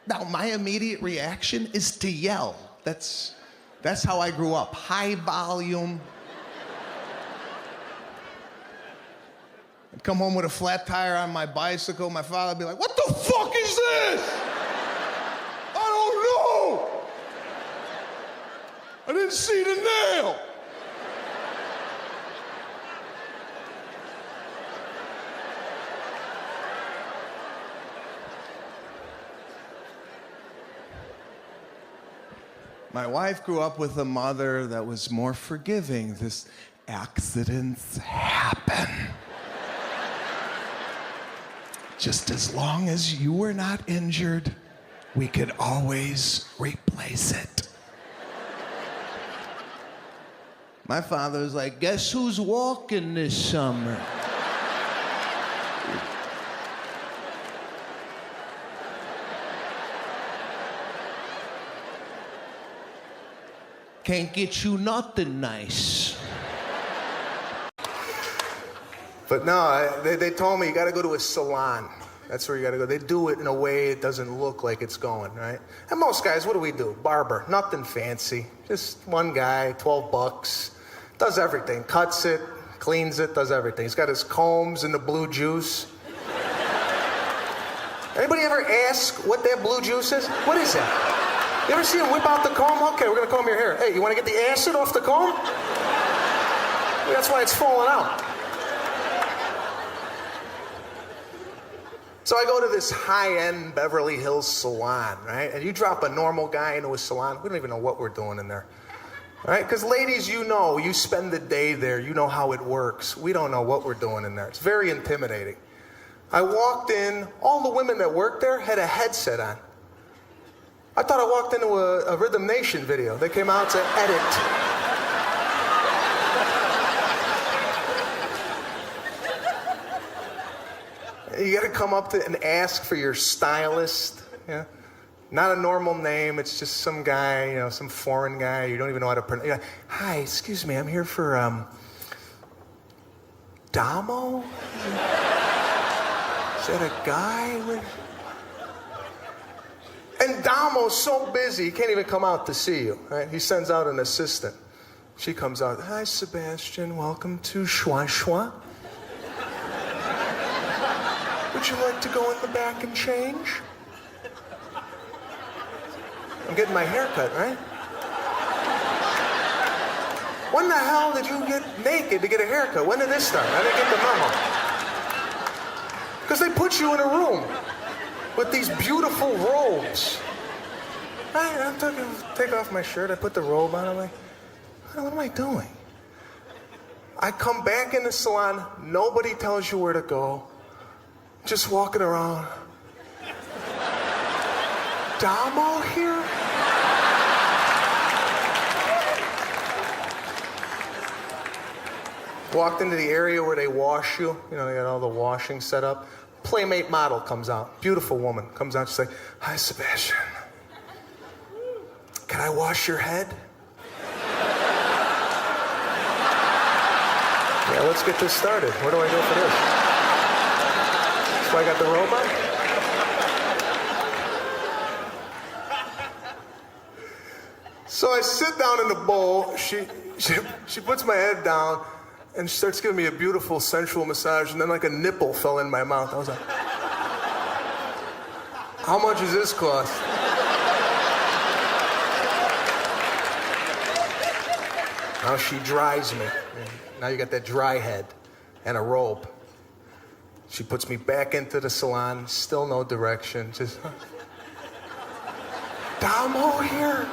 Now, my immediate reaction is to yell. That's how I grew up. High volume. I'd come home with a flat tire on my bicycle. My father would be like, "What the fuck is this? I don't know. I didn't see the nail." My wife grew up with a mother that was more forgiving. This accidents happen. Just as long as you were not injured, we could always replace it. My father was like, "Guess who's walking this summer?" Can't get you nothing nice. But no, they told me you gotta go to a salon. That's where you gotta go. They do it in a way it doesn't look like it's going, right? And most guys, what do? Barber, nothing fancy. Just one guy, $12. Does everything, cuts it, cleans it, does everything. He's got his combs and the blue juice. Anybody ever ask what that blue juice is? What is that? You ever see him whip out the comb? Okay, we're gonna comb your hair. Hey, you wanna get the acid off the comb? That's why it's falling out. So I go to this high-end Beverly Hills salon, right? And you drop a normal guy into a salon, we don't even know what we're doing in there. Right? Because ladies, you know, you spend the day there, you know how it works. We don't know what we're doing in there. It's very intimidating. I walked in, all the women that worked there had a headset on. I thought I walked into a Rhythm Nation video. They came out to edit. You gotta come up to and ask for your stylist. Yeah? Not a normal name, it's just some guy, you know, some foreign guy. You don't even know how to pronounce it. "Hi, excuse me, I'm here for, Damo? Is that a guy? And Damo's so busy, he can't even come out to see you, right? He sends out an assistant. She comes out, "Hi, Sebastian, welcome to Schwa Schwa. Would you like to go in the back and change?" I'm getting my hair cut, right? When the hell did you get naked to get a haircut? When did this start? I didn't get the memo. Because they put you in a room with these beautiful robes. I take off my shirt, I put the robe on, I'm like, what am I doing? I come back in the salon, nobody tells you where to go. Just walking around. Damo here? Walked into the area where they wash you. You know, they got all the washing set up. Playmate model comes out. Beautiful woman comes out. She's like, "Hi, Sebastian. Can I wash your head?" Yeah, let's get this started. Where do I go for this? So I got the robe on? So I sit down in the bowl. She puts my head down and she starts giving me a beautiful sensual massage, and then like a nipple fell in my mouth. I was like, "How much does this cost?" Now she dries me. Now you got that dry head and a robe. She puts me back into the salon, still no direction, just, "Damo here?"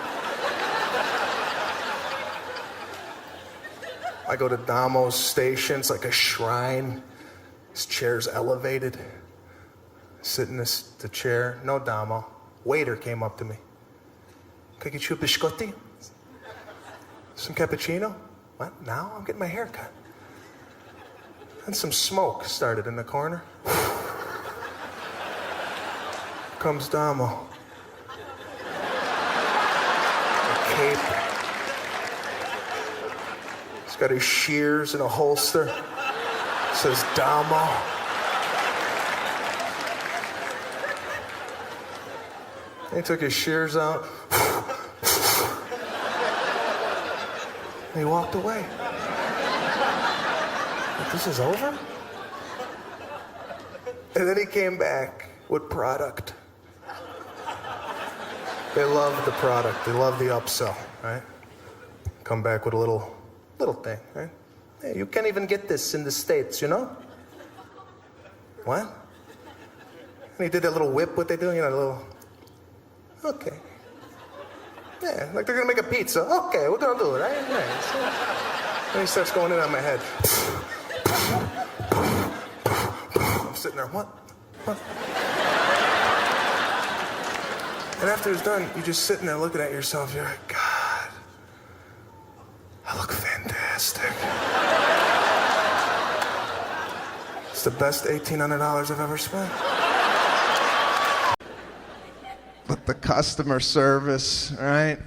I go to Damo's station, it's like a shrine. His chair's elevated. Sit in the chair, no Damo. Waiter came up to me. "Can I get you a biscotti? Some cappuccino?" "What, now? I'm getting my hair cut." And some smoke started in the corner. Comes Damo. A cape. He's got his shears in a holster. Says Damo. He took his shears out. And he walked away. Like, this is over? And then he came back with product. They love the product. They love the upsell, right? Come back with a little thing, right? Hey, you can't even get this in the States, you know? What? And he did that little whip, what they do, you know, a little... Okay. Yeah, like they're gonna make a pizza. Okay, we're gonna do it, right? Nice. And he starts going in on my head. I'm sitting there, what? And after it's done, you're just sitting there looking at yourself. You're like, God, I look fantastic. It's the best $1,800 I've ever spent. But the customer service, right?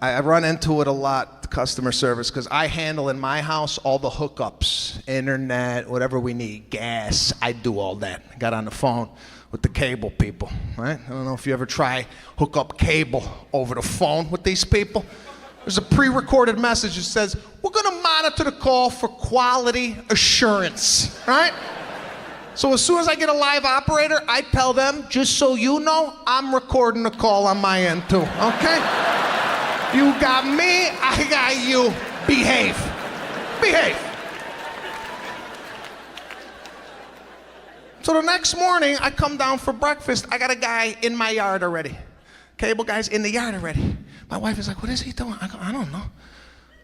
I run into it a lot, the customer service, because I handle in my house all the hookups, internet, whatever we need, gas. I do all that. I got on the phone with the cable people, right? I don't know if you ever try hook up cable over the phone with these people. There's a pre-recorded message that says, we're gonna monitor the call for quality assurance, right? So as soon as I get a live operator, I tell them, just so you know, I'm recording the call on my end too, okay? You got me, I got you. Behave. Behave. So the next morning, I come down for breakfast. I got a guy in my yard already. Cable guy's in the yard already. My wife is like, what is he doing? I go, I don't know.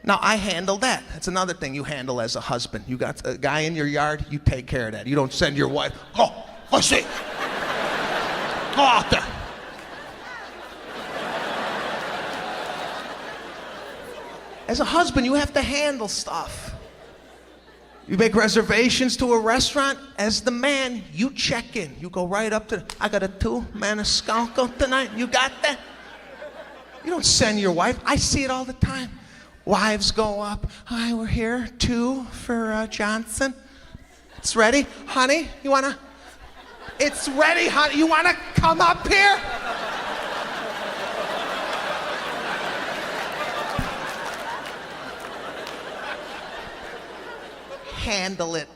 Now, I handle that. That's another thing you handle as a husband. You got a guy in your yard, you take care of that. You don't send your wife, go see. Go out there. As a husband, you have to handle stuff. You make reservations to a restaurant. As the man, you check in. You go right up to, I got a 2 Maniscalco tonight. You got that? You don't send your wife. I see it all the time. Wives go up. Hi, we're here. 2 for Johnson. It's ready. Honey, you wanna? It's ready, honey. You wanna come up here? Handle it.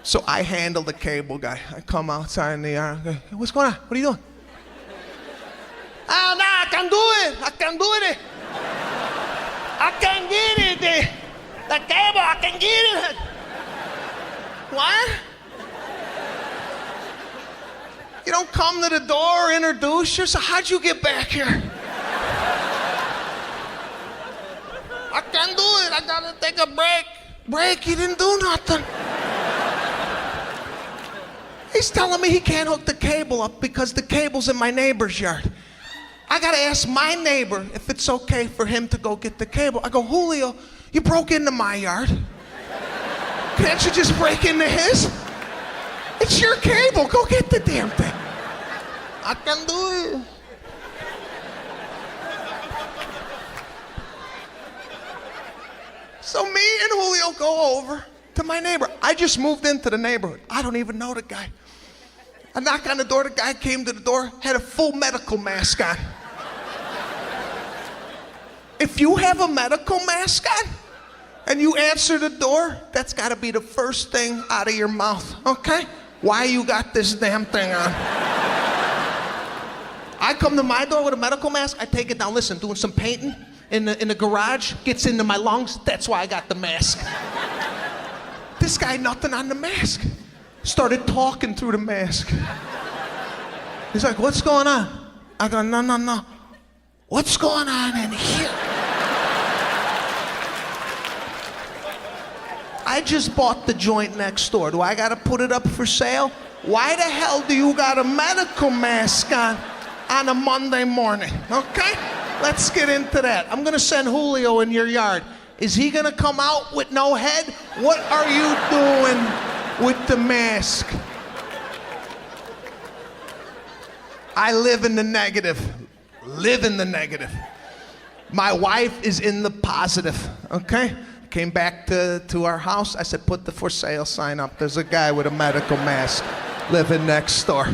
So I handle the cable guy. I come outside in the yard. Hey, what's going on? What are you doing? Oh, no, I can do it. I can do it. I can get it. The cable, I can get it. What? You don't come to the door, introduce yourself. How'd you get back here? I can do it. I gotta take a break. Break? You didn't do nothing. He's telling me he can't hook the cable up because the cable's in my neighbor's yard. I gotta ask my neighbor if it's okay for him to go get the cable. I go, Julio, you broke into my yard. Can't you just break into his? It's your cable. Go get the damn thing. I can do it. So me and Julio go over to my neighbor. I just moved into the neighborhood. I don't even know the guy. I knock on the door. The guy came to the door, had a full medical mask on. If you have a medical mask on and you answer the door, that's got to be the first thing out of your mouth, okay? Why you got this damn thing on? I come to my door with a medical mask. I take it down. Listen, doing some painting in the garage, gets into my lungs. That's why I got the mask. This guy, nothing on the mask. Started talking through the mask. He's like, what's going on? I go, no. What's going on in here? I just bought the joint next door. Do I gotta put it up for sale? Why the hell do you got a medical mask on a Monday morning? Okay? Let's get into that. I'm gonna send Julio in your yard. Is he gonna come out with no head? What are you doing with the mask? I live in the negative. Live in the negative. My wife is in the positive, okay? Came back to our house. I said, put the for sale sign up. There's a guy with a medical mask living next door.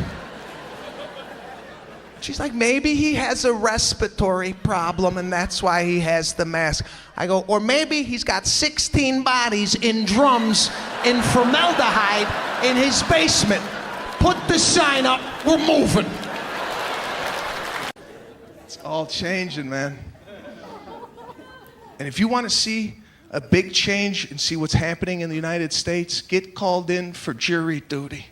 She's like, maybe he has a respiratory problem and that's why he has the mask. I go, or maybe he's got 16 bodies in drums in formaldehyde in his basement. Put the sign up, we're moving. It's all changing, man. And if you want to see a big change and see what's happening in the United States, get called in for jury duty.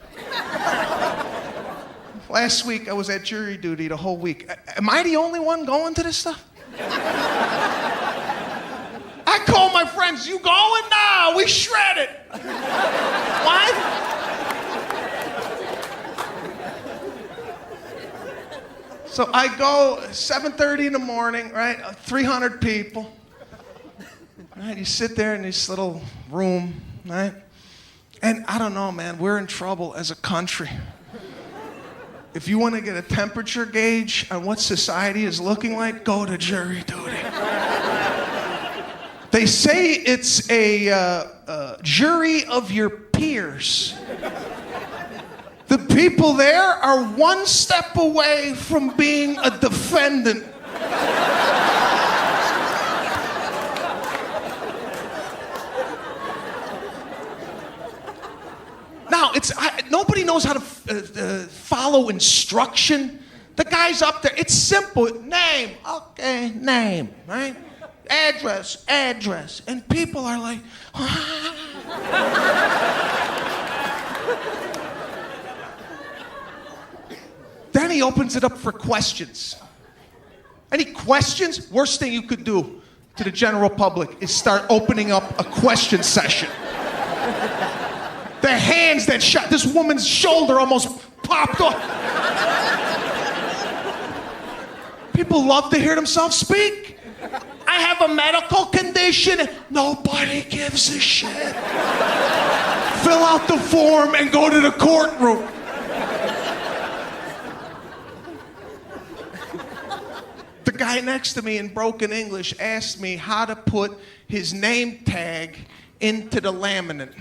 Last week, I was at jury duty the whole week. Am I the only one going to this stuff? I call my friends, you going? Nah, we shredded. What? So I go 7:30 in the morning, right? 300 people. Right? You sit there in this little room, right? And I don't know, man, we're in trouble as a country. If you want to get a temperature gauge on what society is looking like, go to jury duty. They say it's a jury of your peers. The people there are one step away from being a defendant. Now, nobody knows how to follow instruction. The guy's up there. It's simple. Name. Okay, name, right? Address, address. And people are like, Then he opens it up for questions. Any questions? Worst thing you could do to the general public is start opening up a question session. The hands that shot, this woman's shoulder almost popped off. People love to hear themselves speak. I have a medical condition. Nobody gives a shit. Fill out the form and go to the courtroom. The guy next to me in broken English asked me how to put his name tag into the laminate.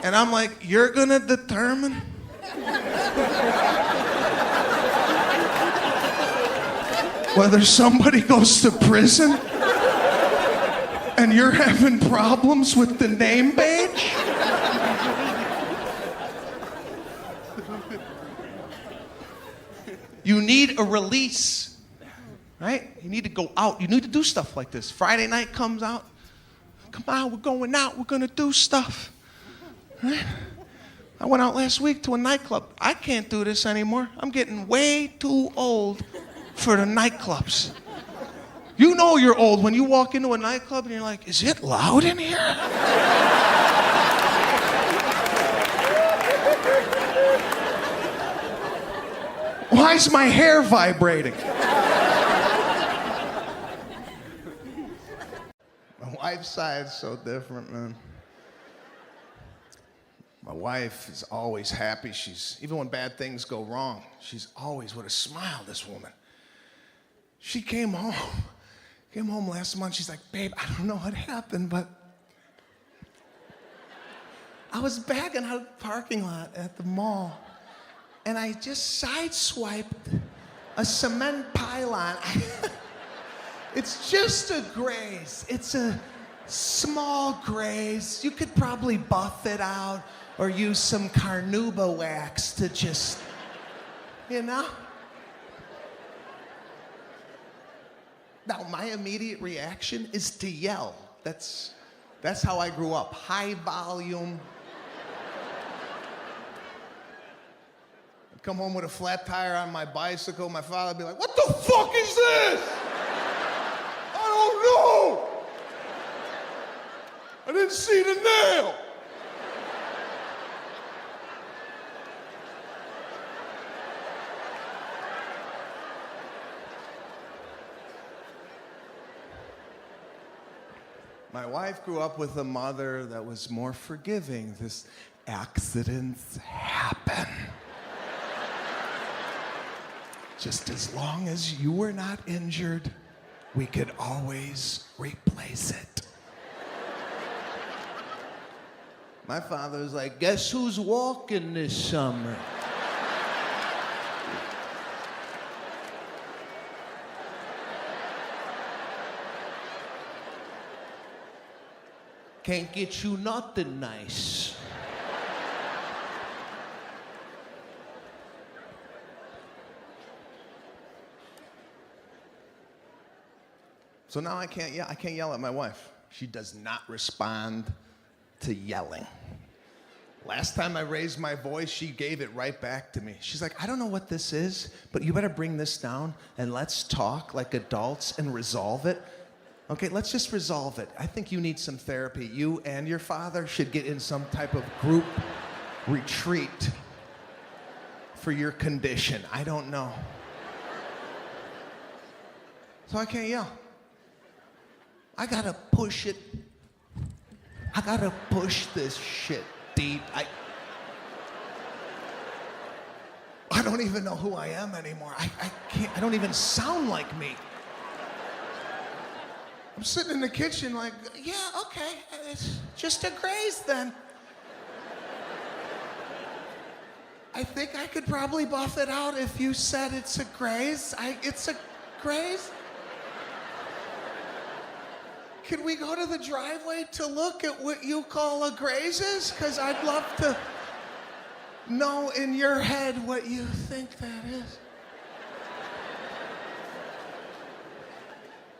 And I'm like, you're gonna determine? Whether somebody goes to prison and you're having problems with the name badge? You need a release, right? You need to go out. You need to do stuff like this. Friday night comes out. Come on, we're going out. We're gonna do stuff. Right? I went out last week to a nightclub. I can't do this anymore. I'm getting way too old for the nightclubs. You know you're old when you walk into a nightclub and you're like, is it loud in here? Why is my hair vibrating? My wife's side's so different, man. My wife is always happy. Even when bad things go wrong, she's always with a smile, this woman. She came home last month. She's like, babe, I don't know what happened, but I was backing out of the parking lot at the mall, and I just sideswiped a cement pylon. It's just a graze. It's a small graze. You could probably buff it out or use some carnauba wax to just, you know? Now, my immediate reaction is to yell. That's how I grew up. High volume. I'd come home with a flat tire on my bicycle. My father would be like, what the fuck is this? I don't know. I didn't see the nail. My wife grew up with a mother that was more forgiving. This accidents happen. Just as long as you were not injured, we could always replace it. My father was like, guess who's walking this summer? can't get you nothing nice. So now I can't yell at my wife. She does not respond to yelling. Last time I raised my voice, she gave it right back to me. She's like, I don't know what this is, but you better bring this down and let's talk like adults and resolve it. Okay, let's just resolve it. I think you need some therapy. You and your father should get in some type of group retreat for your condition. I don't know. So I can't yell. I gotta push it. I gotta push this shit deep. I don't even know who I am anymore. I can't, I don't even sound like me. I'm sitting in the kitchen like, yeah, okay, it's just a graze then. I think I could probably buff it out if you said it's a graze. It's a graze? Can we go to the driveway to look at what you call a grazes? Because I'd love to know in your head what you think that is.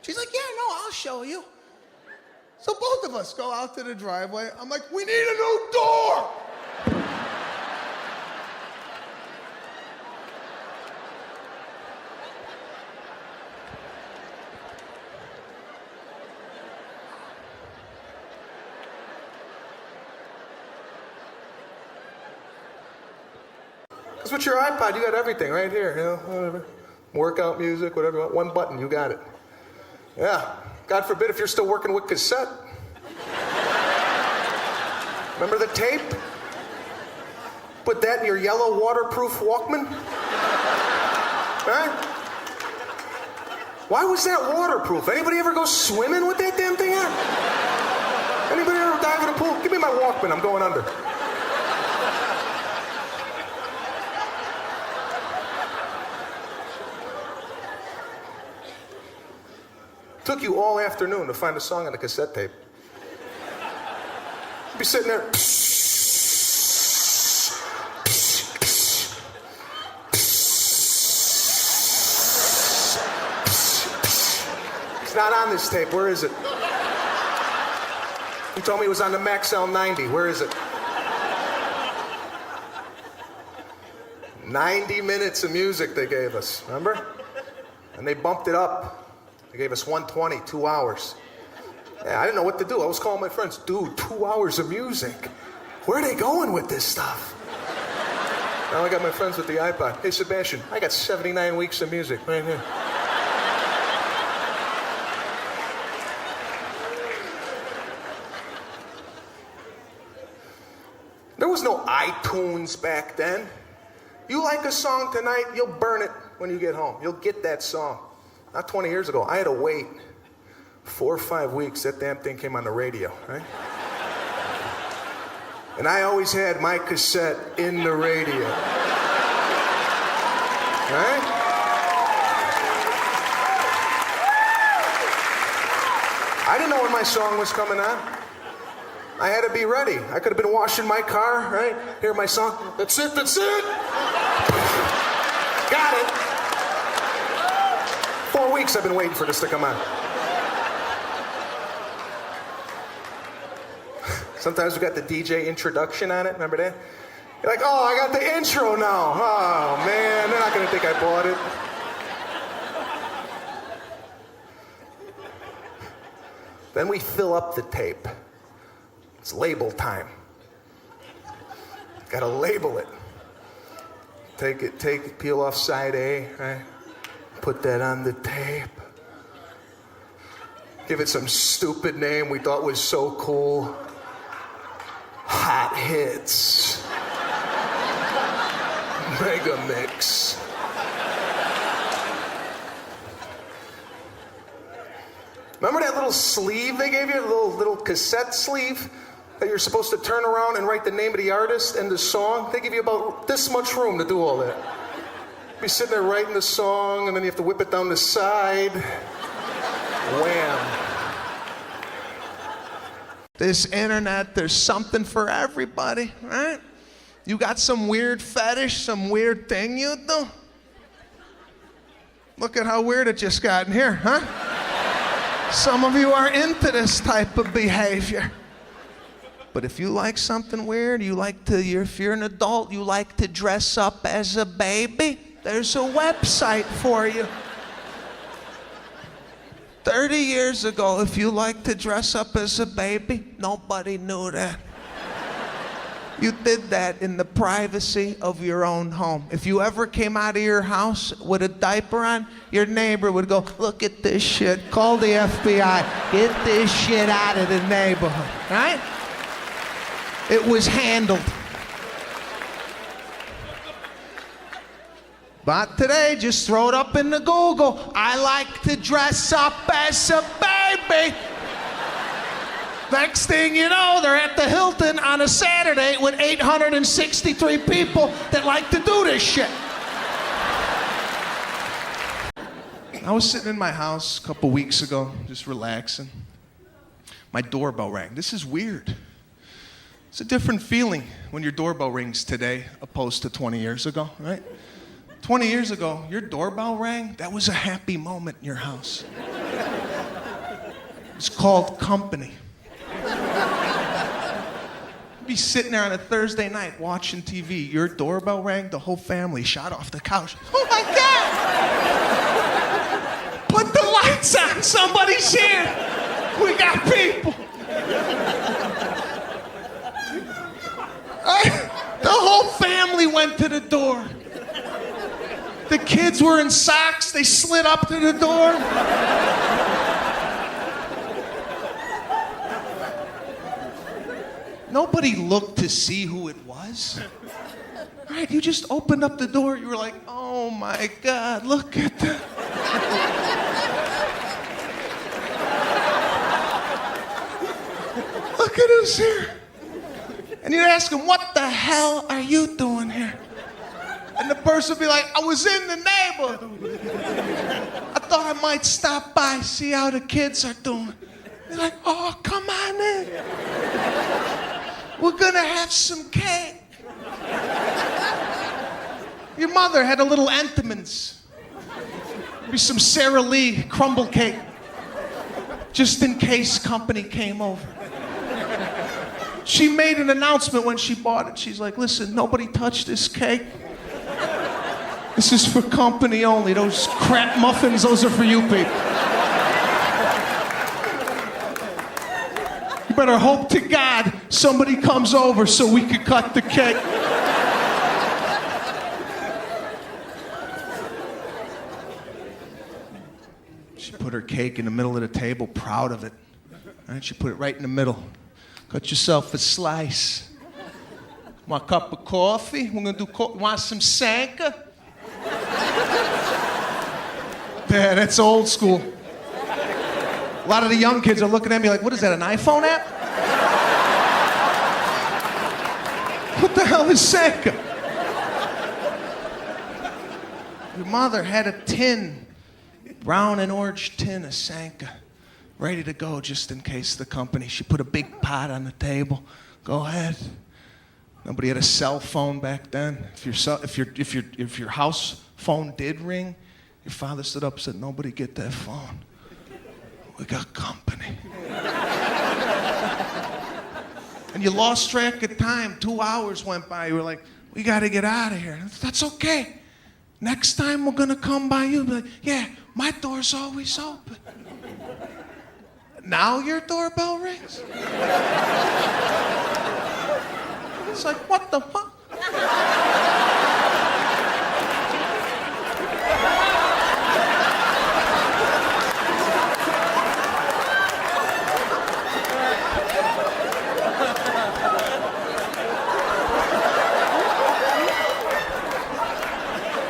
She's like, yeah, no, I'll show you. So both of us go out to the driveway. I'm like, we need a new door. Because with your iPod, you got everything right here, you know, whatever. Workout music, whatever you want. One button, you got it. Yeah. God forbid if you're still working with cassette. Remember the tape? Put that in your yellow waterproof Walkman? Right? Why was that waterproof? Anybody ever go swimming with that damn thing on? Anybody ever dive in a pool? Give me my Walkman, I'm going under. Took you all afternoon to find a song on a cassette tape. You'd be sitting there. It's not on this tape. Where is it? You told me it was on the Max L90. Where is it? 90 minutes of music they gave us, remember? And they bumped it up. They gave us 120, 2 hours. Yeah, I didn't know what to do. I was calling my friends, dude, 2 hours of music. Where are they going with this stuff? Now I got my friends with the iPod. Hey, Sebastian, I got 79 weeks of music right here. There was no iTunes back then. You like a song tonight, you'll burn it when you get home. You'll get that song. Not 20 years ago, I had to wait 4 or 5 weeks. That damn thing came on the radio, right? And I always had my cassette in the radio. Right? I didn't know when my song was coming on. I had to be ready. I could have been washing my car, right? Hear my song. That's it, that's it. Got it. 4 weeks I've been waiting for this to come on. Sometimes we got the DJ introduction on it, remember that? You're like, oh, I got the intro now. Oh, man, they're not going to think I bought it. Then we fill up the tape. It's label time. Got to label it. Take it, peel off side A, right? Put that on the tape. Give it some stupid name we thought was so cool. Hot Hits. Mega Mix. Remember that little sleeve they gave you? A little cassette sleeve that you're supposed to turn around and write the name of the artist and the song? They give you about this much room to do all that. Be sitting there writing the song, and then you have to whip it down the side. Wham. This internet, there's something for everybody, right? You got some weird fetish, some weird thing you do? Look at how weird it just got in here, huh? Some of you are into this type of behavior. But if you like something weird, if you're an adult, you like to dress up as a baby, there's a website for you. 30 years ago, if you like to dress up as a baby, nobody knew that. You did that in the privacy of your own home. If you ever came out of your house with a diaper on, your neighbor would go, look at this shit, call the FBI, get this shit out of the neighborhood, right? It was handled. But today, just throw it up in the Google. I like to dress up as a baby. Next thing you know, they're at the Hilton on a Saturday with 863 people that like to do this shit. I was sitting in my house a couple weeks ago, just relaxing. My doorbell rang. This is weird. It's a different feeling when your doorbell rings today opposed to 20 years ago, right? 20 years ago, your doorbell rang, that was a happy moment in your house. It's called company. Be sitting there on a Thursday night watching TV. Your doorbell rang, the whole family shot off the couch. Oh my God! Put the lights on, somebody's here. We got people. The whole family went to the door. The kids were in socks, they slid up to the door. Nobody looked to see who it was. Right? You just opened up the door, you were like, oh my God, look at that. Look at us here. And you'd ask them, what the hell are you doing here? And the person would be like, I was in the neighborhood. I thought I might stop by, see how the kids are doing. They're like, oh, come on in. We're gonna have some cake. Your mother had a little Entenmann's. Maybe some Sara Lee crumble cake. Just in case company came over. She made an announcement when she bought it. She's like, listen, nobody touch this cake. This is for company only. Those crap muffins, those are for you people. You better hope to God somebody comes over so we can cut the cake. She put her cake in the middle of the table, proud of it. Right? She put it right in the middle. Cut yourself a slice. Want a cup of coffee? We're gonna do want some Sanka? Yeah, that's old school. A lot of the young kids are looking at me like, what is that, an iPhone app? What the hell is Sanka? Your mother had a tin, brown and orange tin of Sanka, ready to go just in case the company. She put a big pot on the table. Go ahead. Nobody had a cell phone back then. If your house phone did ring, your father stood up and said, nobody get that phone. We got company. And you lost track of time. 2 hours went by. You were like, we got to get out of here. That's okay. Next time we're going to come by you. Be like, yeah, my door's always open. Now your doorbell rings? It's like, what the fuck?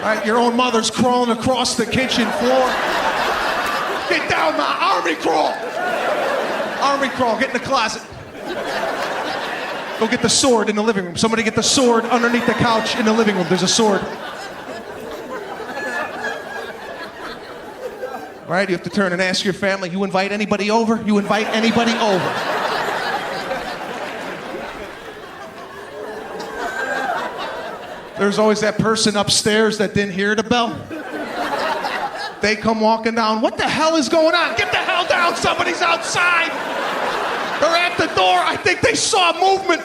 All right, your own mother's crawling across the kitchen floor. Get down, my army crawl. Army crawl, get in the closet. Go get the sword in the living room. Somebody get the sword underneath the couch in the living room. There's a sword. All right, you have to turn and ask your family, you invite anybody over? You invite anybody over. there's always that person upstairs that didn't hear the bell. They come walking down. What the hell is going on? Get the hell down. Somebody's outside. They're at the door. I think they saw movement.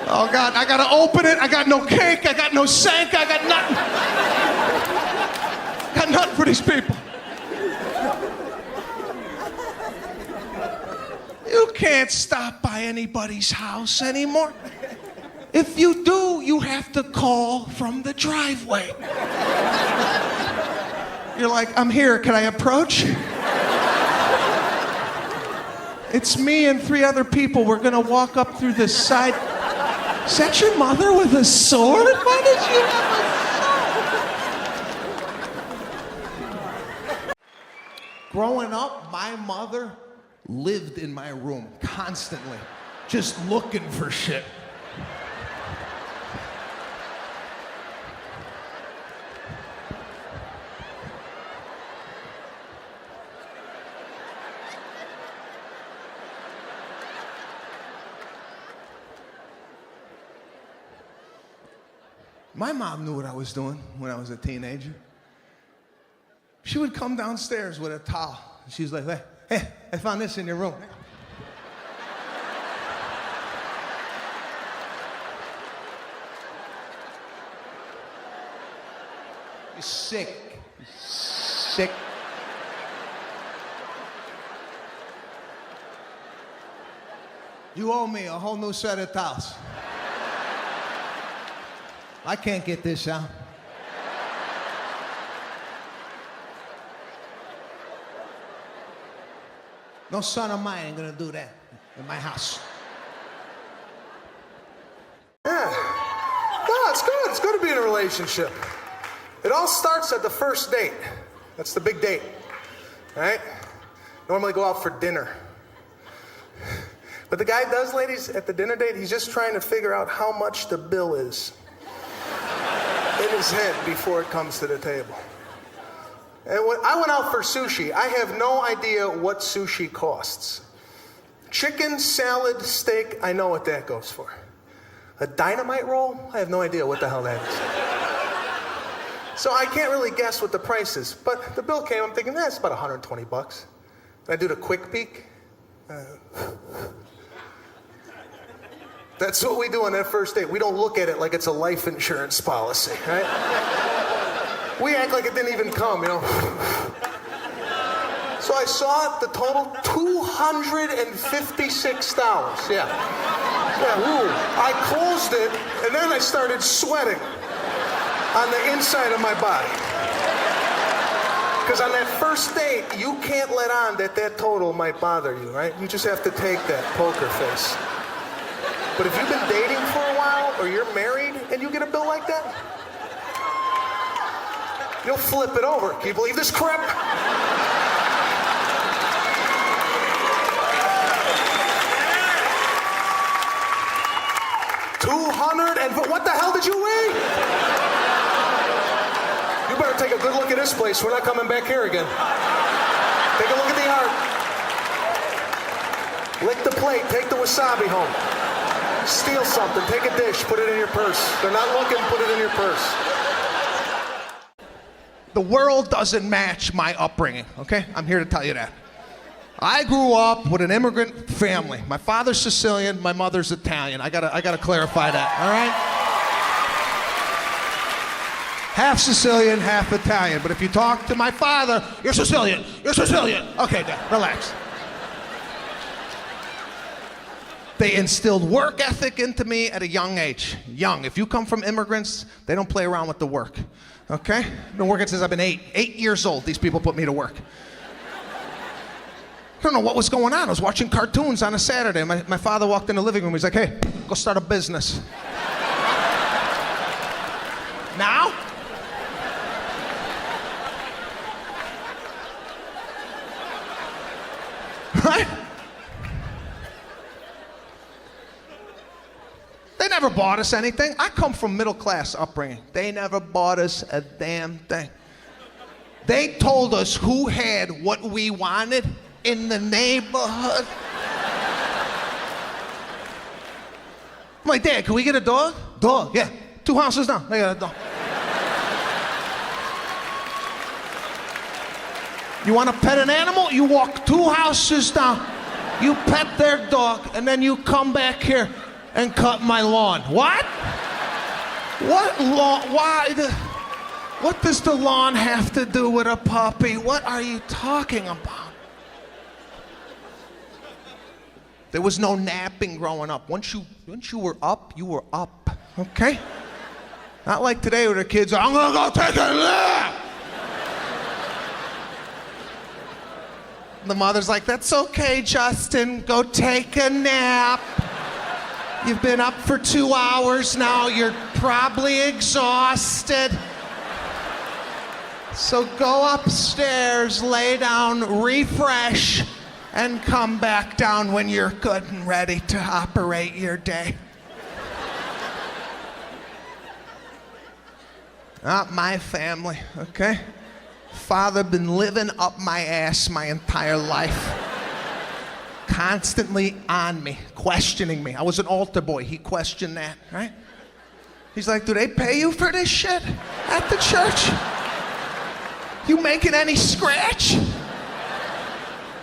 Oh, God, I got to open it. I got no cake. I got no sink. I got nothing. Got nothing for these people. You can't stop by anybody's house anymore. If you do, you have to call from the driveway. You're like, I'm here, can I approach? It's me and 3 other people. We're gonna walk up through this side. Is that your mother with a sword? Why did you have a sword? Growing up, my mother lived in my room constantly, just looking for shit. My mom knew what I was doing when I was a teenager. She would come downstairs with a towel. She was like, hey, I found this in your room. You're sick. You're sick. You owe me a whole new set of towels. I can't get this out. No son of mine ain't gonna do that in my house. Yeah. No, it's good. It's good to be in a relationship. It all starts at the first date. That's the big date, right? Normally go out for dinner. But the guy does, ladies, at the dinner date, he's just trying to figure out how much the bill is in his head before it comes to the table. And when I went out for sushi, I have no idea what sushi costs. Chicken, salad, steak, I know what that goes for. A dynamite roll? I have no idea what the hell that is. So I can't really guess what the price is. But the bill came, I'm thinking, that's about 120 bucks. And I do the quick peek. That's what we do on that first date. We don't look at it like it's a life insurance policy, right? We act like it didn't even come, you know. So I saw the total, $256. Yeah, ooh. I closed it, and then I started sweating on the inside of my body. Because on that first date, you can't let on that total might bother you, right? You just have to take that poker face. But if you've been dating for a while, or you're married, and you get a bill like that, you'll flip it over. Can you believe this crap? $200 what the hell did you eat? You better take a good look at this place. We're not coming back here again. Take a look at the art. Lick the plate. Take the wasabi home. Steal something. Take a dish. Put it in your purse. They're not looking. Put it in your purse. The world doesn't match my upbringing, okay? I'm here to tell you that. I grew up with an immigrant family. My father's Sicilian, my mother's Italian. I gotta clarify that, all right? Half Sicilian, half Italian. But if you talk to my father, you're Sicilian, you're Sicilian. Okay, Dad, relax. They instilled work ethic into me at a young age. Young. If you come from immigrants, they don't play around with the work. Okay? I've been working since I've been 8 years old. These people put me to work. I don't know what was going on. I was watching cartoons on a Saturday. My father walked in the living room. He's like, hey, go start a business. Now? Right? They never bought us anything. I come from middle-class upbringing. They never bought us a damn thing. They told us who had what we wanted in the neighborhood. I'm like, Dad, can we get a dog? Dog, yeah. 2 houses down, they got a dog. You want to pet an animal? You walk 2 houses down. You pet their dog, and then you come back here and cut my lawn. What? What lawn? Why? What does the lawn have to do with a puppy? What are you talking about? There was no napping growing up. Once you were up, you were up, okay? Not like today where the kids are, I'm gonna go take a nap. The mother's like, that's okay, Justin, go take a nap. You've been up for 2 hours now, you're probably exhausted. So go upstairs, lay down, refresh, and come back down when you're good and ready to operate your day. Not my family, okay? Father been living up my ass my entire life. Constantly on me, questioning me. I was an altar boy, he questioned that, right? He's like, do they pay you for this shit at the church? You making any scratch?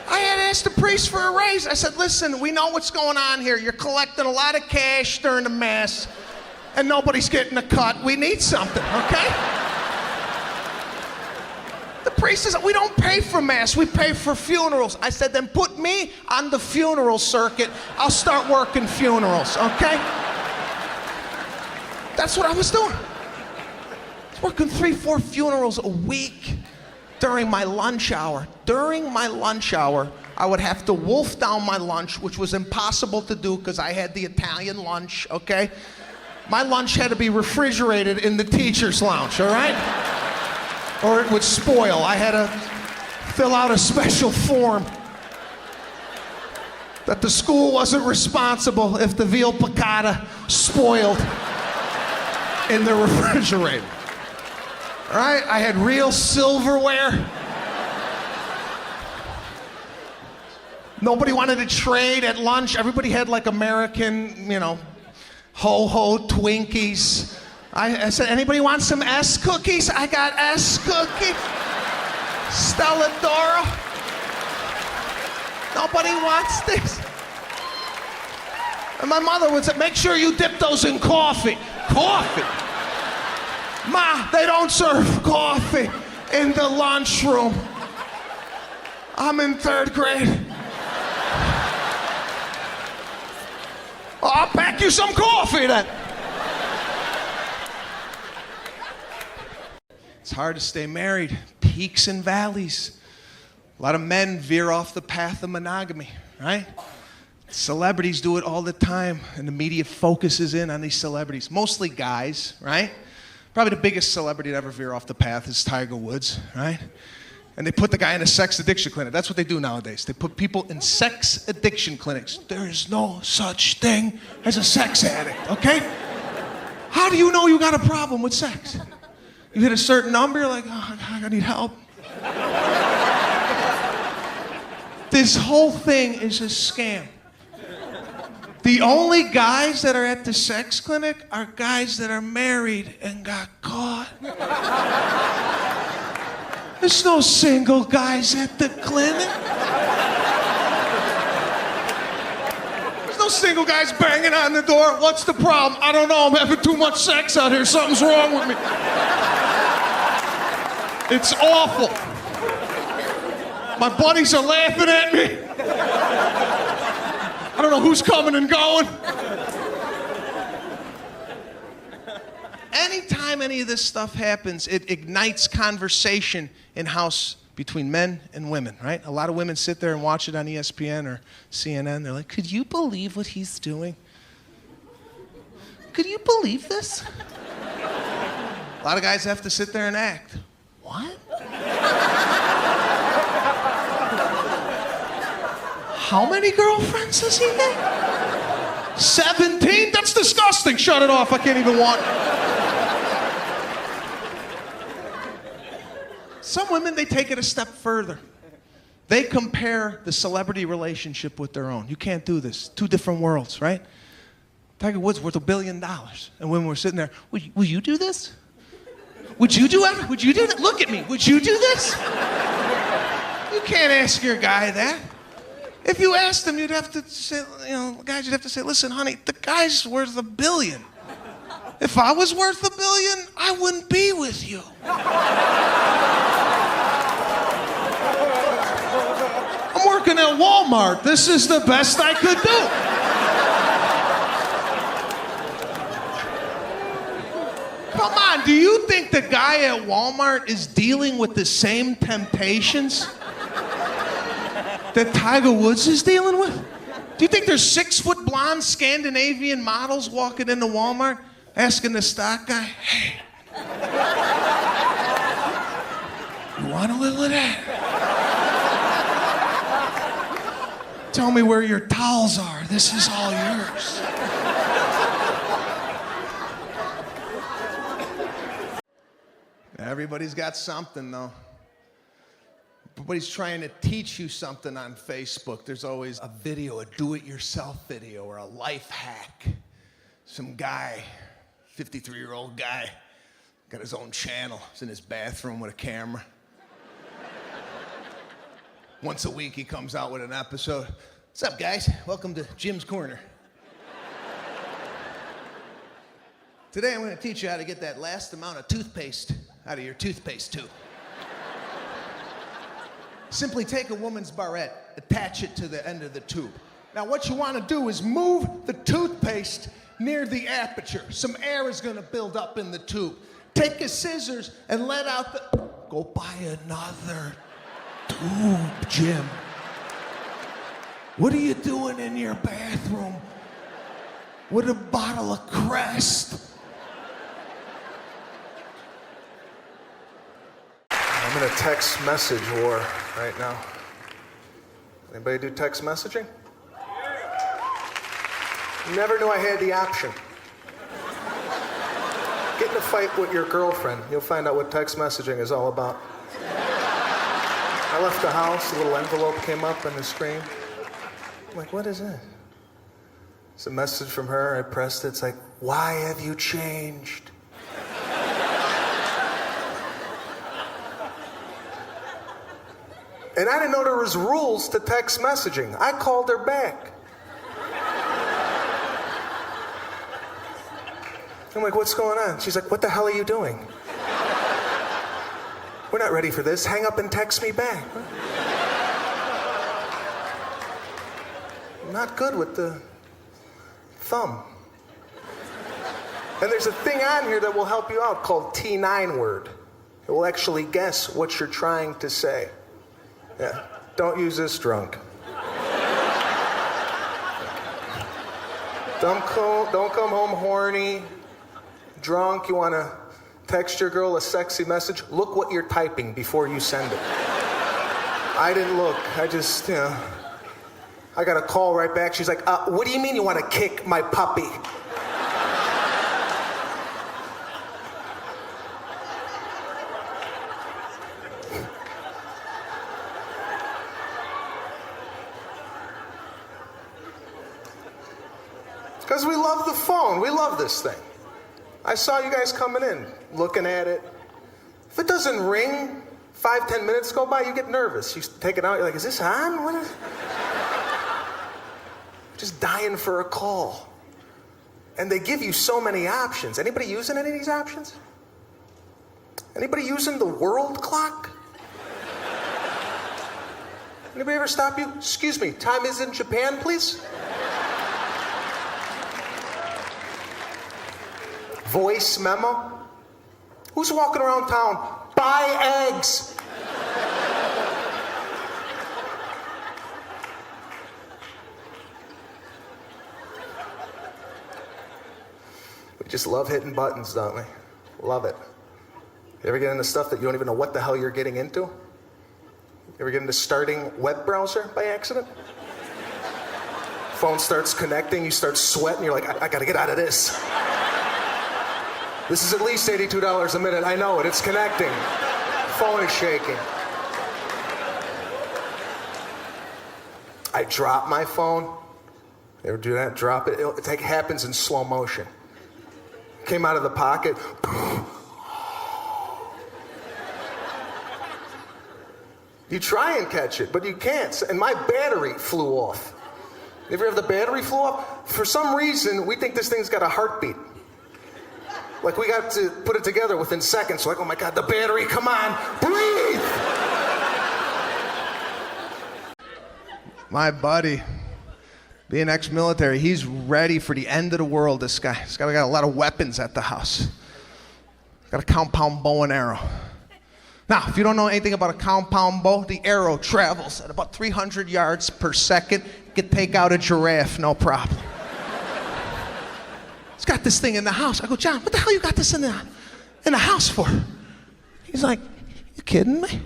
I had asked the priest for a raise. I said, listen, we know what's going on here. You're collecting a lot of cash during the mass, and nobody's getting a cut. We need something, okay? The priest says, we don't pay for mass, we pay for funerals. I said, then put me on the funeral circuit. I'll start working funerals, okay? That's what I was doing. I was working 3, 4 funerals a week during my lunch hour. During my lunch hour, I would have to wolf down my lunch, which was impossible to do because I had the Italian lunch, okay? My lunch had to be refrigerated in the teacher's lounge, all right? Or it would spoil. I had to fill out a special form that the school wasn't responsible if the veal piccata spoiled in the refrigerator. All right? I had real silverware. Nobody wanted to trade at lunch. Everybody had like American, ho-ho Twinkies. I said, anybody want some S cookies? I got S cookies. Stella Doro. Nobody wants this. And my mother would say, make sure you dip those in coffee. Coffee? Ma, they don't serve coffee in the lunchroom. I'm in 3rd grade. I'll pack you some coffee then. It's hard to stay married. Peaks and valleys. A lot of men veer off the path of monogamy, right? Celebrities do it all the time, and the media focuses in on these celebrities. Mostly guys, right? Probably the biggest celebrity to ever veer off the path is Tiger Woods, right? And they put the guy in a sex addiction clinic. That's what they do nowadays. They put people in sex addiction clinics. There is no such thing as a sex addict, okay? How do you know you got a problem with sex? You hit a certain number, you're like, oh, I need help. This whole thing is a scam. The only guys that are at the sex clinic are guys that are married and got caught. There's no single guys at the clinic. There's no single guys banging on the door. What's the problem? I don't know, I'm having too much sex out here. Something's wrong with me. It's awful. My buddies are laughing at me. I don't know who's coming and going. Anytime any of this stuff happens, it ignites conversation in house between men and women, right? A lot of women sit there and watch it on ESPN or CNN. They're like, could you believe what he's doing? Could you believe this? A lot of guys have to sit there and act. What? How many girlfriends does he have? 17? That's disgusting. Shut it off. I can't even want. Some women, they take it a step further. They compare the celebrity relationship with their own. You can't do this. 2 different worlds, right? Tiger Woods worth $1 billion. And women were sitting there, will you do this? Would you do it? Would you do that? Look at me. Would you do this? You can't ask your guy that. If you asked him, you'd have to say, guys, you'd have to say, listen, honey, the guy's worth $1 billion. If I was worth $1 billion, I wouldn't be with you. I'm working at Walmart. This is the best I could do. Come on, do you think the guy at Walmart is dealing with the same temptations that Tiger Woods is dealing with? Do you think there's 6-foot blonde Scandinavian models walking into Walmart asking the stock guy, hey, you want a little of that? Tell me where your towels are. This is all yours. Everybody's got something, though. Everybody's trying to teach you something on Facebook. There's always a video, a do-it-yourself video, or a life hack. Some guy, 53-year-old guy, got his own channel. He's in his bathroom with a camera. Once a week, he comes out with an episode. What's up, guys? Welcome to Jim's Corner. Today, I'm going to teach you how to get that last amount of toothpaste out of your toothpaste tube. Simply take a woman's barrette, attach it to the end of the tube. Now, what you want to do is move the toothpaste near the aperture. Some air is going to build up in the tube. Take your scissors and let out the... Go buy another tube, Jim. What are you doing in your bathroom with a bottle of Crest? I'm in a text message war right now. Anybody do text messaging? Never knew I had the option. Get in a fight with your girlfriend. You'll find out what text messaging is all about. I left the house, a little envelope came up on the screen. I'm like, what is it? It's a message from her. I pressed it. It's like, why have you changed? And I didn't know there was rules to text messaging. I called her back. I'm like, what's going on? She's like, what the hell are you doing? We're not ready for this. Hang up and text me back. I'm not good with the thumb. And there's a thing on here that will help you out called T9 word. It will actually guess what you're trying to say. Yeah, don't use this drunk. Don't come home horny, drunk. You want to text your girl a sexy message? Look what you're typing before you send it. I didn't look. I just, I got a call right back. She's like, what do you mean you want to kick my puppy? Because we love the phone. We love this thing. I saw you guys coming in, looking at it. If it doesn't ring, 5-10 minutes go by, you get nervous. You take it out, you're like, is this on? What is... Just dying for a call. And they give you so many options. Anybody using any of these options? Anybody using the world clock? Anybody ever stop you? Excuse me, time is in Japan, please? Voice memo? Who's walking around town? Buy eggs. We just love hitting buttons, don't we? Love it. You ever get into stuff that you don't even know what the hell you're getting into? You ever get into starting web browser by accident? Phone starts connecting, you start sweating, you're like, I gotta get out of this. This is at least $82 a minute. I know it. It's connecting. Phone is shaking. I drop my phone. You ever do that? Drop it. It happens in slow motion. Came out of the pocket. You try and catch it, but you can't. And my battery flew off. You ever have the battery flew off? For some reason, we think this thing's got a heartbeat. Like we got to put it together within seconds. Like, oh my God, the battery, come on, breathe! My buddy, being ex-military, he's ready for the end of the world, this guy. He's got a lot of weapons at the house. Got a compound bow and arrow. Now, if you don't know anything about a compound bow, the arrow travels at about 300 yards per second. You can take out a giraffe, no problem. He's got this thing in the house. I go, John, what the hell you got this in the house for? He's like, you kidding me?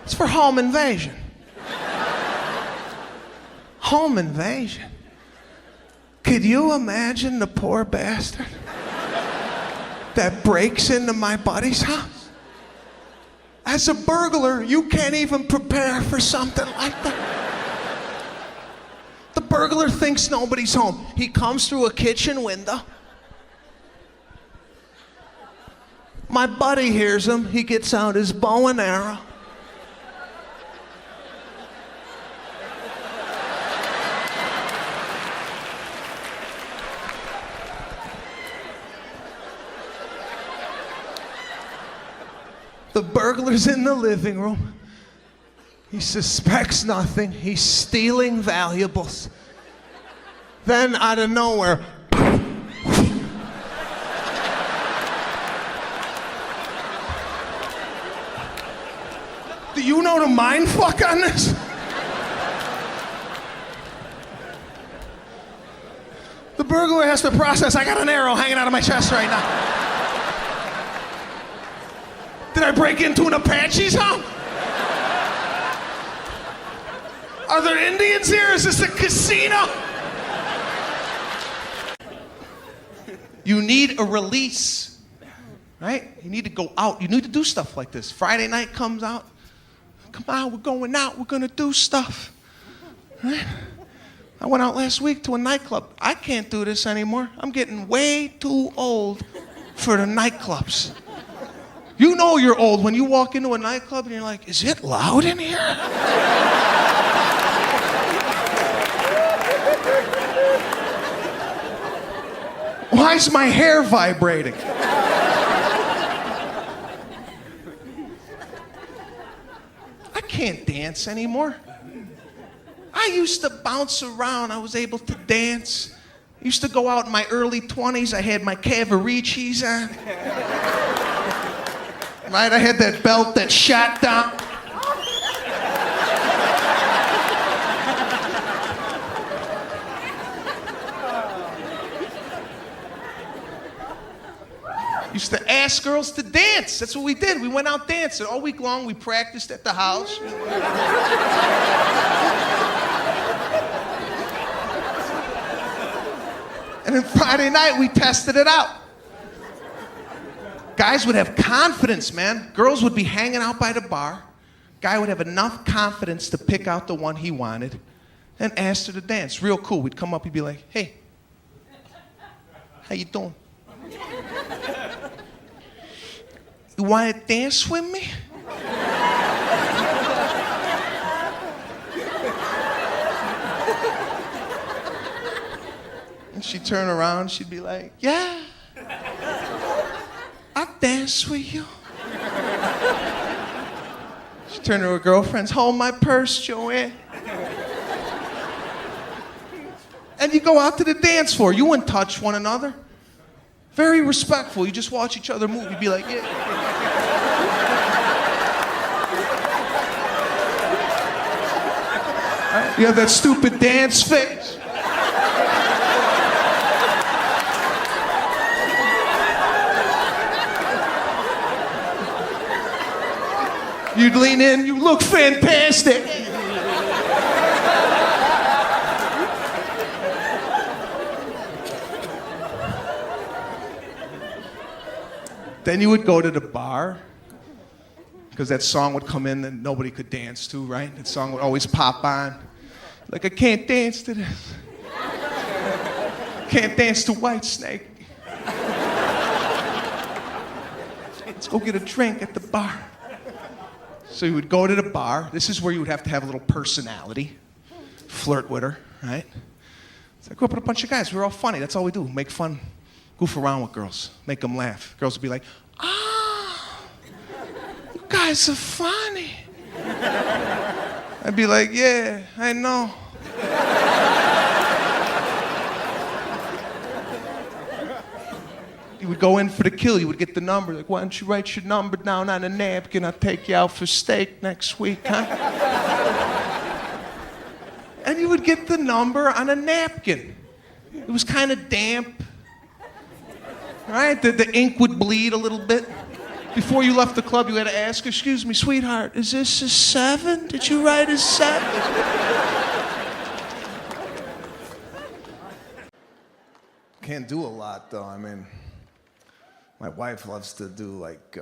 It's for home invasion. Home invasion? Could you imagine the poor bastard that breaks into my buddy's house? As a burglar, you can't even prepare for something like that. The burglar thinks nobody's home. He comes through a kitchen window. My buddy hears him. He gets out his bow and arrow. The burglar's in the living room. He suspects nothing. He's stealing valuables. Then, out of nowhere, do you know the mind fuck on this? The burglar has to process, I got an arrow hanging out of my chest right now. Did I break into an Apache's home? Are there Indians here? Is this a casino? You need a release, right? You need to go out. You need to do stuff like this. Friday night comes out. Come on, we're going out. We're going to do stuff. Right? I went out last week to a nightclub. I can't do this anymore. I'm getting way too old for the nightclubs. You know you're old when you walk into a nightclub and you're like, is it loud in here? Why is my hair vibrating? I can't dance anymore. I used to bounce around. I was able to dance. I used to go out in my early 20s. I had my Cavariccis on. Right, I had that belt that shot down. Used to ask girls to dance. That's what we did. We went out dancing. All week long, we practiced at the house. And then Friday night, we tested it out. Guys would have confidence, man. Girls would be hanging out by the bar. Guy would have enough confidence to pick out the one he wanted and ask her to dance. Real cool. We'd come up, he'd be like, hey, how you doing? You want to dance with me? And she'd turn around, she'd be like, yeah. I'll dance with you. She turned to her girlfriends, hold my purse, Joanne. And you go out to the dance floor. You wouldn't touch one another. Very respectful. You just watch each other move. You'd be like, yeah. Right? You have that stupid dance face. You'd lean in, you look fantastic. Then you would go to the bar, because that song would come in that nobody could dance to, right? That song would always pop on. Like, I can't dance to this. Can't dance to White Snake. Let's go get a drink at the bar. So you would go to the bar. This is where you would have to have a little personality. Flirt with her, right? So I grew up with a bunch of guys. We were all funny. That's all we do. Make fun, goof around with girls, make them laugh. Girls would be like, "Ah, you guys are funny." I'd be like, "Yeah, I know." You would go in for the kill. You would get the number. Like, why don't you write your number down on a napkin? I'll take you out for steak next week, huh? And you would get the number on a napkin. It was kind of damp, right? The ink would bleed a little bit. Before you left the club, you had to ask, "Excuse me, sweetheart, is this a 7? Did you write a 7? Can't do a lot, though. I mean, my wife loves to do, like,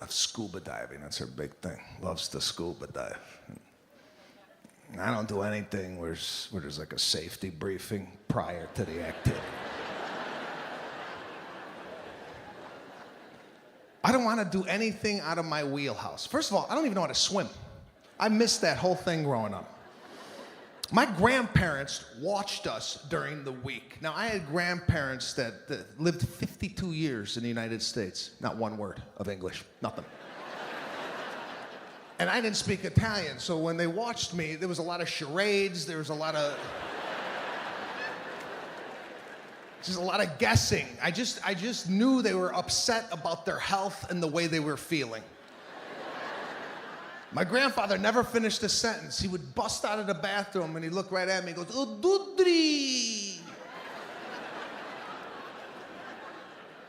scuba diving. That's her big thing. Loves to scuba dive. I don't do anything where there's like a safety briefing prior to the activity. I don't want to do anything out of my wheelhouse. First of all, I don't even know how to swim. I missed that whole thing growing up. My grandparents watched us during the week. Now, I had grandparents that lived 52 years in the United States. Not one word of English, nothing. And I didn't speak Italian, so when they watched me, there was a lot of charades, there was a lot of... just a lot of guessing. I just knew they were upset about their health and the way they were feeling. My grandfather never finished a sentence. He would bust out of the bathroom and he'd look right at me and goes, "Oh, Dudri."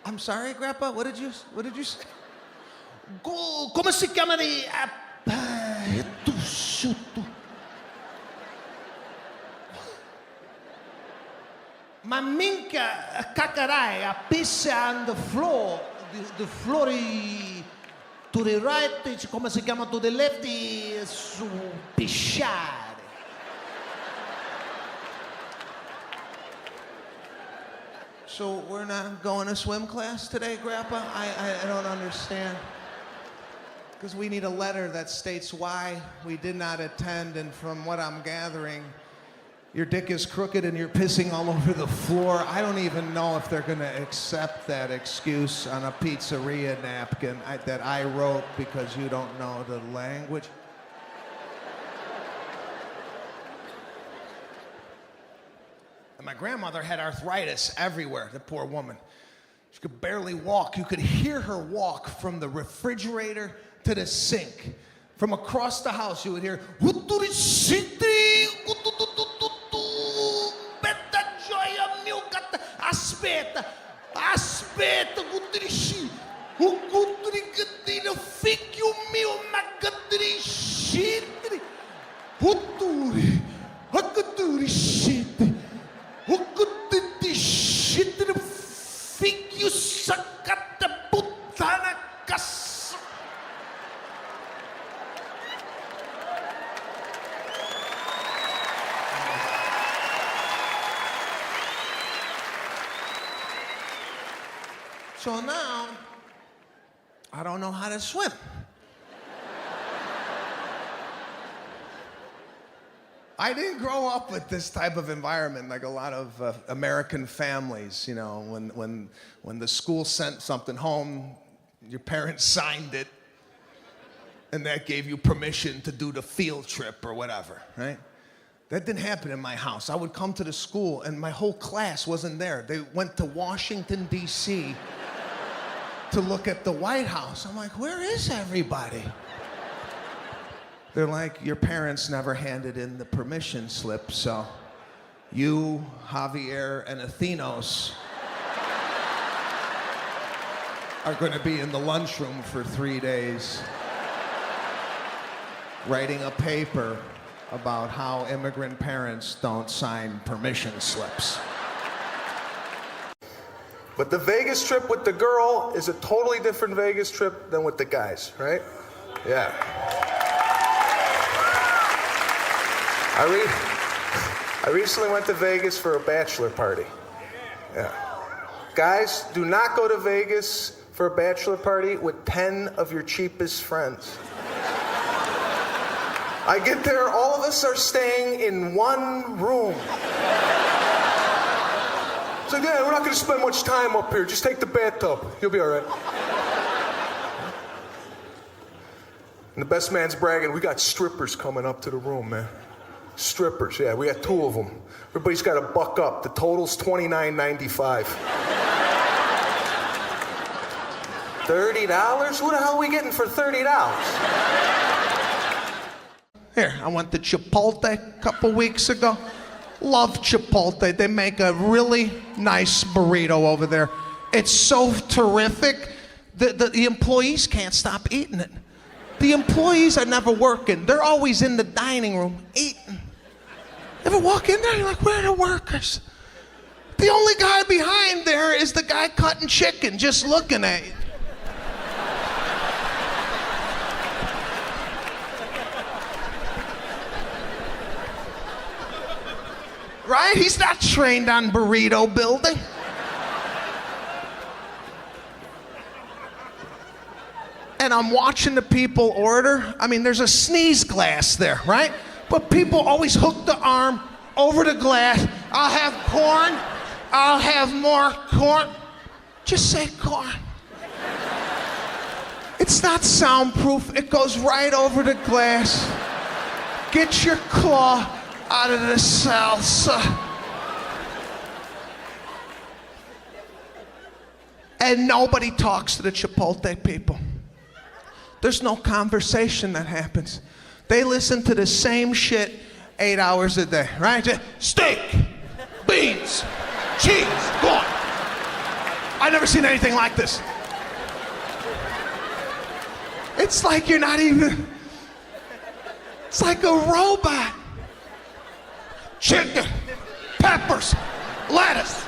I'm sorry, Grandpa, what did you say? Come si chiama di... Ma minchia, cacarai, a piss on the floor. The floor to the right, come si chiama, to the left, su pisciare. So we're not going to swim class today, Grandpa? I don't understand. Because we need a letter that states why we did not attend, and from what I'm gathering, your dick is crooked and you're pissing all over the floor. I don't even know if they're going to accept that excuse on a pizzeria napkin that I wrote because you don't know the language. And my grandmother had arthritis everywhere, the poor woman. She could barely walk. You could hear her walk from the refrigerator to the sink. From across the house, you would hear, aspetta, Gutrisci, Gutri, figlio mio, ma Gutrisci, Guturi, Gutrisci, Gutrisci, figlio saccata puttana cazzo. So now, I don't know how to swim. I didn't grow up with this type of environment like a lot of American families. You know, when the school sent something home, your parents signed it, and that gave you permission to do the field trip or whatever, right? That didn't happen in my house. I would come to the school, and my whole class wasn't there. They went to Washington, D.C., to look at the White House. I'm like, where is everybody? They're like, your parents never handed in the permission slip, so you, Javier, and Athenos are going to be in the lunchroom for 3 days writing a paper about how immigrant parents don't sign permission slips. But the Vegas trip with the girl is a totally different Vegas trip than with the guys, right? I recently went to Vegas for a bachelor party. Yeah. Guys, do not go to Vegas for a bachelor party with 10 of your cheapest friends. I get there, all of us are staying in one room. It's like, yeah, we're not going to spend much time up here. Just take the bathtub. You'll be all right. And the best man's bragging, we got strippers coming up to the room, man. Strippers, yeah, we got 2 of them. Everybody's got to buck up. The total's $29.95. $30? Who the hell are we getting for $30? Here, I went to Chipotle a couple weeks ago. Love Chipotle. They make a really nice burrito over there. It's so terrific. The employees can't stop eating it. The employees are never working. They're always in the dining room eating. Ever walk in there, you're like, where are the workers? The only guy behind there is the guy cutting chicken, just looking at you. Right? He's not trained on burrito building. And I'm watching the people order. I mean, there's a sneeze glass there, right? But people always hook the arm over the glass. I'll have corn. I'll have more corn. Just say corn. It's not soundproof. It goes right over the glass. Get your claw out of the salsa. And nobody talks to the Chipotle people. There's no conversation that happens. They listen to the same shit 8 hours a day, right? Steak, beans, cheese, go on. I've never seen anything like this. It's like you're not even, it's like a robot. Chicken, peppers, lettuce.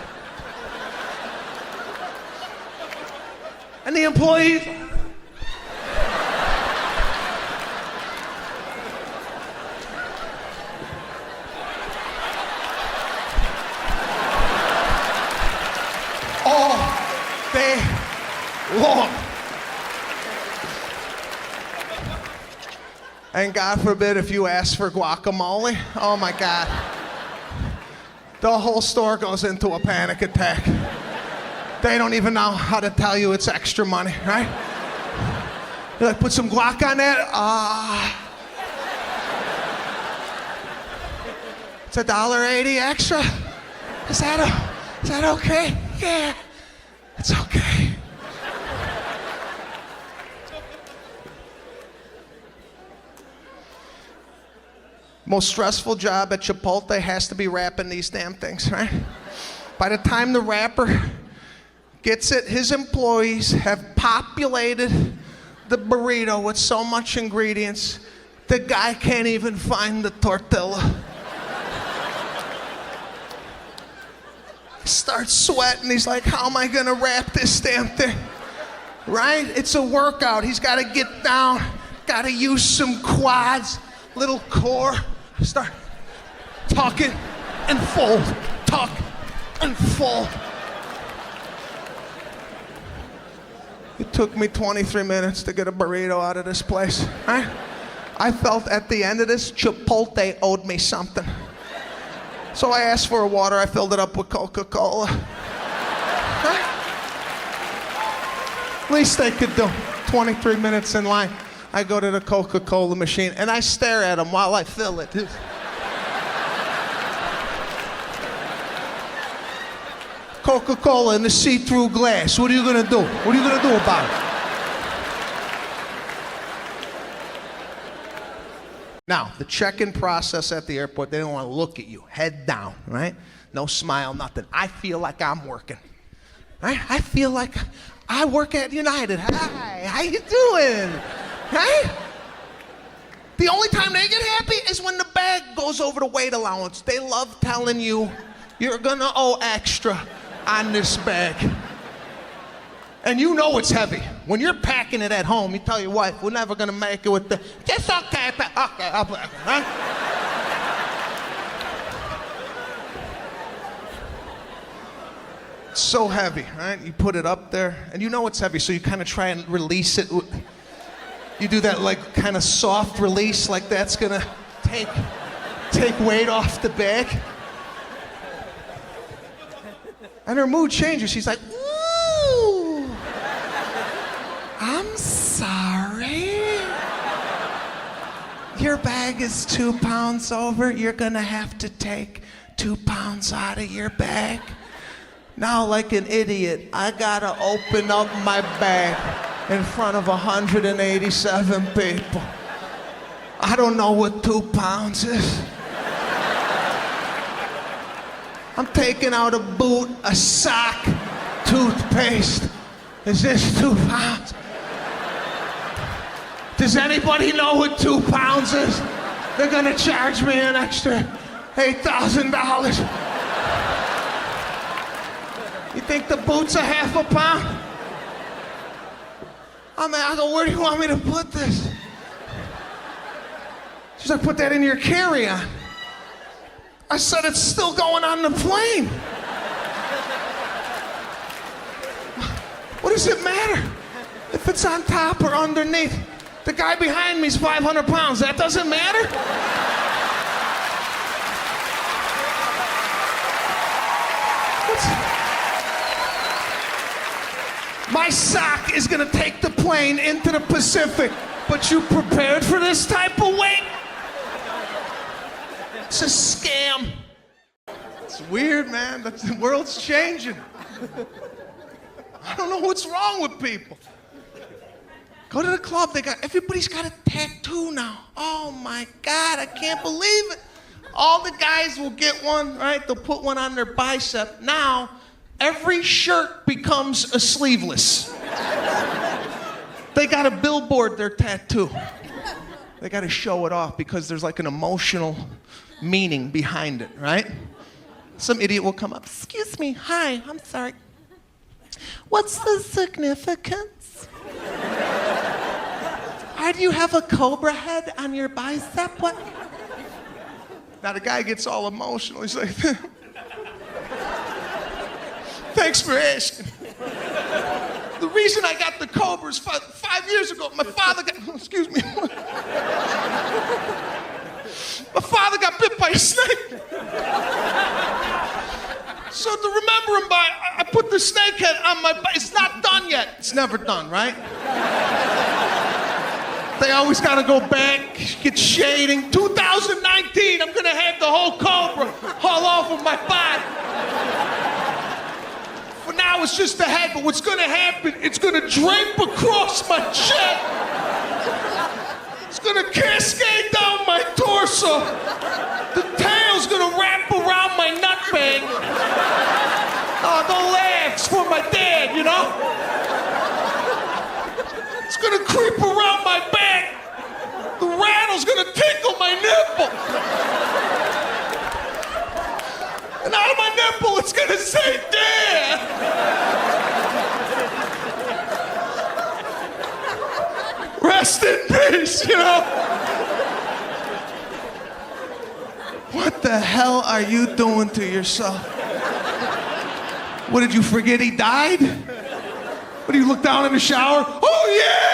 And the employees, all day long. And God forbid if you ask for guacamole, oh my God. The whole store goes into a panic attack. They don't even know how to tell you it's extra money, right? You're like, put some guac on that? It's $1.80 extra? Is that okay? Yeah, it's okay. Most stressful job at Chipotle has to be wrapping these damn things, right? By the time the wrapper gets it, his employees have populated the burrito with so much ingredients, the guy can't even find the tortilla. He starts sweating, he's like, how am I gonna wrap this damn thing? Right? It's a workout, he's gotta get down, gotta use some quads, little core, start tucking and fold, tuck and fold. It took me 23 minutes to get a burrito out of this place, right? I felt at the end of this, Chipotle owed me something. So I asked for a water, I filled it up with Coca-Cola. Right? Least they could do. 23 minutes in line. I go to the Coca-Cola machine and I stare at them while I fill it. Coca-Cola in the see-through glass. What are you gonna do? What are you gonna do about it? Now, the check-in process at the airport, they don't want to look at you. Head down, right? No smile, nothing. I feel like I'm working. Right? I feel like I work at United. Hi, how you doing? Right? The only time they get happy is when the bag goes over the weight allowance. They love telling you you're gonna owe extra on this bag. And you know it's heavy. When you're packing it at home, you tell your wife, we're never gonna make it with the, it's okay, okay, I'll pay, right? It's so heavy, right? You put it up there, and you know it's heavy, so you kind of try and release it. You do that like kind of soft release, like that's gonna take weight off the bag. And her mood changes. She's like, ooh, I'm sorry. Your bag is 2 pounds over. You're gonna have to take 2 pounds out of your bag. Now, like an idiot, I gotta open up my bag in front of 187 people. I don't know what 2 pounds is. I'm taking out a boot, a sock, toothpaste. Is this 2 pounds? Does anybody know what 2 pounds is? They're gonna charge me an extra $8,000. You think the boot's a half a pound? I go, where do you want me to put this? She's like, put that in your carry-on. I said, it's still going on the plane. What does it matter if it's on top or underneath? The guy behind me's 500 pounds. That doesn't matter? My sock is gonna take the plane into the Pacific, but you prepared for this type of weight? It's a scam. It's weird, man. The world's changing. I don't know what's wrong with people. Go to the club, everybody's got a tattoo now. Oh my God, I can't believe it. All the guys will get one, right? They'll put one on their bicep. Now, every shirt becomes a sleeveless. They gotta billboard their tattoo. They gotta show it off because there's like an emotional meaning behind it, right? Some idiot will come up, excuse me, hi, I'm sorry. What's the significance? Why do you have a cobra head on your bicep? What? Now the guy gets all emotional. He's like, thanks for asking. The reason I got the cobras 5 years ago, my father got, excuse me. My father got bit by a snake. So to remember him by, I put the snake head on my bike. It's not done yet. It's never done, right? They always gotta go back, get shading. 2019, I'm gonna have the whole cobra haul off of my body. For now, it's just the head, but what's gonna happen, it's gonna drape across my chest. It's gonna cascade down my torso. The tail's gonna wrap around my nutbag. Oh, don't laugh, it's for my dad, you know? It's gonna creep around my back. The rattle's gonna tickle my nipple. And out of my nipple, it's gonna say, Dad. Rest in peace, you know? What the hell are you doing to yourself? What, did you forget he died? What, do you look down in the shower? Oh, yeah!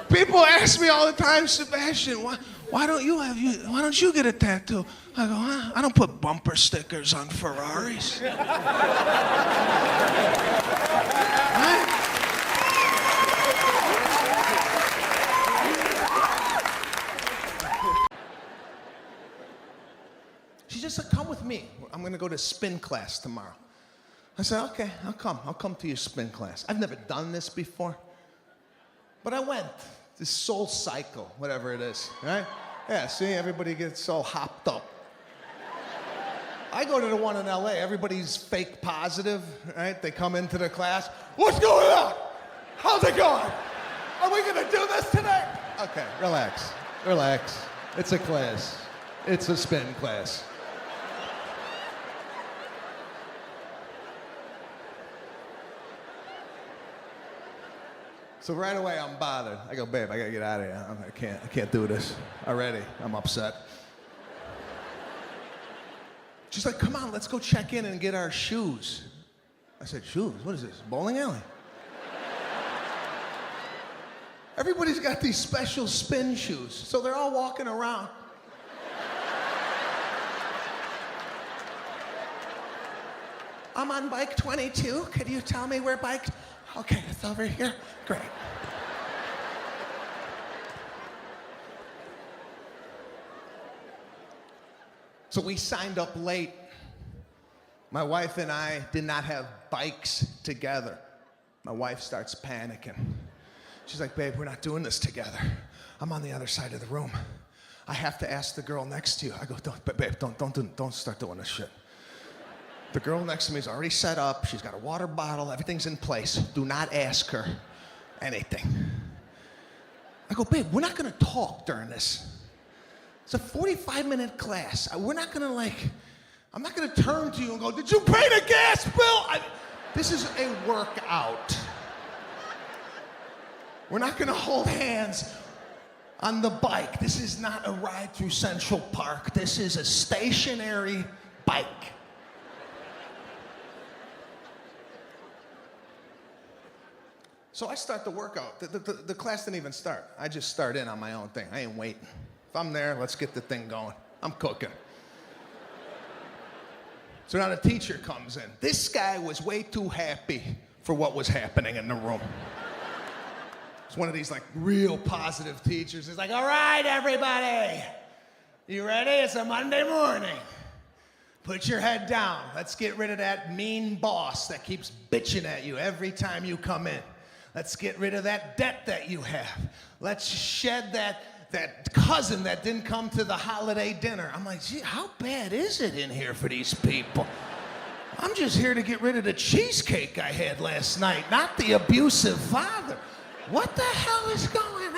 People ask me all the time, Sebastian, why don't you get a tattoo? I go, I don't put bumper stickers on Ferraris. Right? She just said, come with me. I'm gonna go to spin class tomorrow. I said, okay, I'll come to your spin class. I've never done this before, but I went. This Soul Cycle, whatever it is, right? Yeah, see, everybody gets all hopped up. I go to the one in LA, everybody's fake positive, right? They come into the class, what's going on? How's it going? Are we gonna do this today? Okay, relax. It's a class. It's a spin class. So right away, I'm bothered. I go, babe, I gotta get out of here. I can't do this already. I'm upset. She's like, come on, let's go check in and get our shoes. I said, shoes? What is this, bowling alley? Everybody's got these special spin shoes, so they're all walking around. I'm on bike 22. Could you tell me where bike... Okay, it's over here. Great. So we signed up late. My wife and I did not have bikes together. My wife starts panicking. She's like, babe, we're not doing this together. I'm on the other side of the room. I have to ask the girl next to you. I go, babe, don't start doing this shit. The girl next to me is already set up. She's got a water bottle. Everything's in place. Do not ask her anything. I go, babe, we're not going to talk during this. It's a 45-minute class. I'm not going to turn to you and go, did you pay the gas bill? This is a workout. We're not going to hold hands on the bike. This is not a ride through Central Park. This is a stationary bike. So I start the workout. The class didn't even start. I just start in on my own thing. I ain't waiting. If I'm there, let's get the thing going. I'm cooking. So now the teacher comes in. This guy was way too happy for what was happening in the room. It's one of these like real positive teachers. He's like, all right, everybody. You ready? It's a Monday morning. Put your head down. Let's get rid of that mean boss that keeps bitching at you every time you come in. Let's get rid of that debt that you have. Let's shed that cousin that didn't come to the holiday dinner. I'm like, gee, how bad is it in here for these people? I'm just here to get rid of the cheesecake I had last night, not the abusive father. What the hell is going